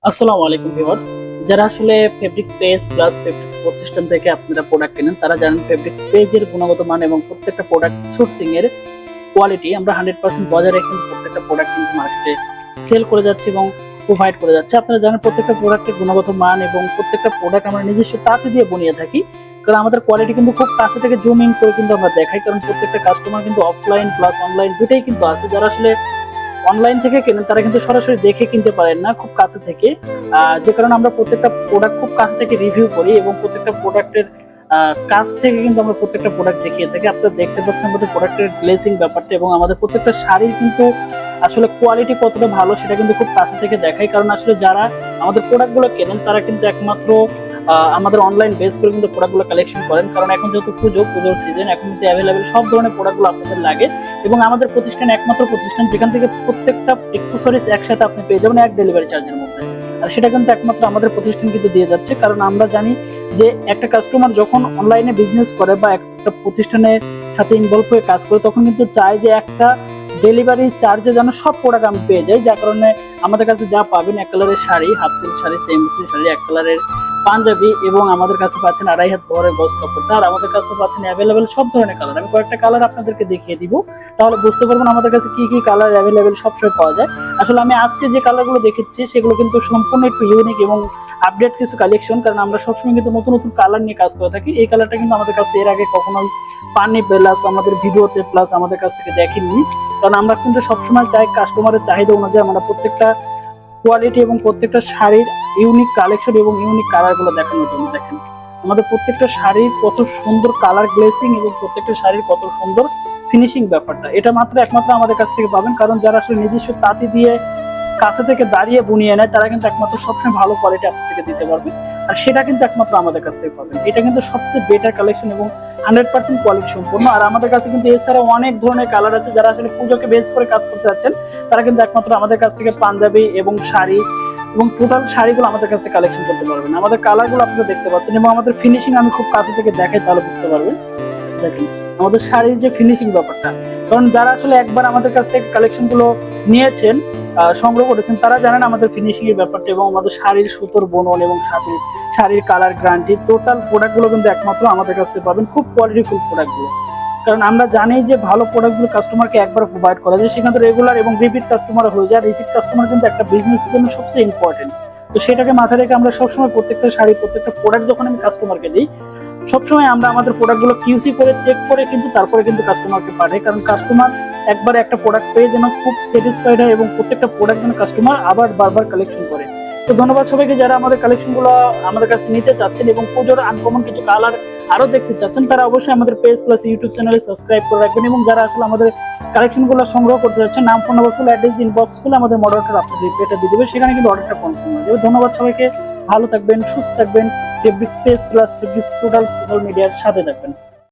আসসালামু আলাইকুম ভিউয়ার্স। যারা আসলে ফেব্রিক্স পেজ প্লাস ফেব্রিক্স প্রতিষ্ঠান থেকে আপনারা প্রোডাক্ট কেনেন তারা জানেন ফেব্রিক্স পেজের গুণগত মান এবং প্রত্যেকটা প্রোডাক্ট সোর্সিং এর কোয়ালিটি আমরা 100% বজায় রেখে প্রত্যেকটা প্রোডাক্ট কিন্তু মার্কেটে সেল করে যাচ্ছে এবং প্রোভাইড করে যাচ্ছে। আপনারা জানেন প্রত্যেকটা প্রোডাক্টের গুণগত মান এবং প্রত্যেকটা প্রোডাক্ট আমরা নিজস্ব তাঁতি দিয়ে বুনিয়ে থাকি, কারণ আমাদের কোয়ালিটি কিন্তু খুব কাছে থেকে জুম ইন করে কিন্তু আমরা দেখাই, কারণ প্রত্যেকটা কাস্টমার কিন্তু অফলাইন প্লাস অনলাইন দুটাই কিন্তু আছে। যারা আসলে অনলাইন থেকে কেনেন তারা কিন্তু সরাসরি দেখে কিনতে পারেন না খুব কাছে থেকে, যে কারণে আমরা প্রত্যেকটা প্রোডাক্ট খুব কাছে থেকে রিভিউ করি এবং প্রত্যেকটা প্রোডাক্টের কাছ থেকে কিন্তু আমরা প্রত্যেকটা প্রোডাক্ট দেখিয়ে থাকি। আপনারা দেখতে পাচ্ছেন আমাদের প্রোডাক্টের গ্লেজিং ব্যাপারটা এবং আমাদের প্রত্যেকটা শাড়ির কিন্তু আসলে কোয়ালিটি কতটা ভালো সেটা কিন্তু খুব কাছে থেকে দেখাই, কারণ আসলে যারা আমাদের প্রোডাক্টগুলো কেনেন তারা কিন্তু একমাত্র আমাদের অনলাইন বেস করে কিন্তু প্রোডাক্টগুলো কালেকশন করেন, কারণ এখন যেহেতু পুজোর সিজন, এখন কিন্তু অ্যাভেলেবেল সব ধরনের প্রোডাক্টগুলো আপনাদের লাগে এবং আমাদের প্রতিষ্ঠান একমাত্র প্রতিষ্ঠান যেখান থেকে প্রত্যেকটা অ্যাকসেসরিজ একসাথে আপনি পেয়ে যাবেন এক ডেলিভারি চার্জের মধ্যে। আর সেটা কিন্তু একমাত্র আমাদের প্রতিষ্ঠান কিন্তু দিয়ে যাচ্ছে, কারণ আমরা জানি যে একটা কাস্টমার যখন অনলাইনে বিজনেস করে বা একটা প্রতিষ্ঠানের সাথে ইনভলভ হয়ে কাজ করে তখন কিন্তু চায় যে একটা ডেলিভারি চার্জে যেন সব প্রোডাক্ট আমি পেয়ে যাই, যার কারণে আমাদের কাছে যা পাবেন এক কালারের sari, half silk sari, same sari, এক কালারের পাঞ্জাবি এবং আমাদের কাছে পাচ্ছেন 2.5 হাত বহরের গজ কাপড়টা, আর আমাদের কাছে পাচ্ছেন অ্যাভেলেবেল সব ধরনের কালার। আমি কয়েকটা কালার আপনাদেরকে দেখিয়ে দিব, তাহলে বুঝতে পারবেন আমাদের কাছে কি কি কালার অ্যাভেলেবেল সবসময় পাওয়া যায়। আসলে আমি আজকে যে কালারগুলো দেখাচ্ছি সেগুলো কিন্তু সম্পূর্ণ একটু ইউনিক এবং আপডেট কিছু কালেকশন, কারণ আমরা সবসময় কিন্তু নতুন নতুন কালার নিয়ে কাজ করে থাকি। এই কালারটা কিন্তু আমাদের কাছে এর আগে কখনোই পাননি, প্লাস আমাদের ভিডিওতে প্লাস আমাদের কাছ থেকে দেখেননি, কারণ আমরা কিন্তু সবসময় চাই কাস্টমারের চাহিদা অনুযায়ী আমরা প্রত্যেকটা কোয়ালিটি এবং প্রত্যেকটা শাড়ির ইউনিক কালেকশন এবং ইউনিক কালার গুলো দেখানোর জন্য। দেখেন আমাদের প্রত্যেকটা শাড়ির কত সুন্দর কালার গ্লেসিং এবং প্রত্যেকটা শাড়ির কত সুন্দর ফিনিশিং ব্যাপারটা, এটা একমাত্র আমাদের কাছ থেকে পাবেন, কারণ যারা আসলে নিজস্ব তাঁতি দিয়ে কাছে থেকে দাঁড়িয়ে বুনিয়ে নেয় তারা কিন্তু একমাত্র সবসময় ভালো কোয়ালিটি আপনার থেকে দিতে পারবে, আর সেটা কিন্তু একমাত্র আমাদের কাছ থেকে পাবেন। এটা কিন্তু সবচেয়ে বেটার কালেকশন এবং 100% কোয়ালিটি সম্পূর্ণ। আর আমাদের কাছে কিন্তু এছাড়াও অনেক ধরনের কালার আছে, যারা আসলে পুজোকে বেস করে কাজ করতে যাচ্ছেন তারা কিন্তু একমাত্র আমাদের কাছ থেকে পাঞ্জাবি এবং শাড়ি এবং টোটাল শাড়িগুলো আমাদের কাছ থেকে কালেকশন করতে পারবেন। আমাদের কালারগুলো আপনারা দেখতে পাচ্ছেন এবং আমাদের ফিনিশিং আমি খুব কাছে থেকে দেখাই, তাহলে বুঝতে পারবেন। দেখেন আমাদের শাড়ির যে ফিনিশিং ব্যাপারটা, কারণ যারা আসলে একবার আমাদের কাছ থেকে কালেকশন গুলো নিয়েছেন, সংগ্রহ করেছেন, তারা জানেন আমাদের ফিনিশিং এর ব্যাপারটা এবং আমাদের শাড়ির সুতোর বুনন এবং শাড়ির কালার গ্যারান্টি টোটাল প্রোডাক্ট গুলো কিন্তু একমাত্র আমাদের কাছ থেকে পাবেন, খুব কোয়ালিটিফুল প্রোডাক্ট গুলো। কারণ আমরা জানি যে ভালো প্রোডাক্টগুলো কাস্টমারকে একবার প্রোভাইড করা যায়, সেখানে রেগুলার এবং রিপিট কাস্টমার হয়ে যায়। রিপিট কাস্টমার কিন্তু একটা বিজনেসের জন্য সবচেয়ে ইম্পর্টেন্ট। তো সেটাকে মাথায় রেখে আমরা সবসময় প্রত্যেকটা শাড়ি প্রত্যেকটা প্রোডাক্ট যখন আমি কাস্টমারকে দিই সবসময় আমরা আমাদের প্রোডাক্টগুলো কিউসি করে চেক করে কিন্তু তারপরে কিন্তু কাস্টমারকে পাঠাই, কারণ কাস্টমার একবার একটা প্রোডাক্ট পেয়ে যেন খুব স্যাটিসফাইড হয় এবং প্রত্যেকটা প্রোডাক্ট যেন কাস্টমার আবার বারবার কালেকশন করে। তো ধন্যবাদ সবাইকে যারা আমাদের কালেকশনগুলো আমাদের কাছে নিতে চাচ্ছেন এবং পুজোর আনকমন কিছু কালার আরো দেখতে চাচ্ছেন তারা অবশ্যই আমাদের পেজ প্লাস ইউটিউব চ্যানেলে সাবস্ক্রাইব করে রাখবেন, এবং যারা আসলে আমাদের কালেকশনগুলো সংগ্রহ করতে যাচ্ছেন নাম, phone number, full address, inbox করলে আমাদের মডারেটর আপনাদের রিপ্লাইটা দিয়ে দেবে, সেখানে কিন্তু অর্ডারটা কনফার্ম হয়ে যাবে। ধন্যবাদ সবাইকে, ভালো থাকবেন, সুস্থ থাকবেন, fabrics page plus fabrics total social মিডিয়ার সাথে থাকবেন।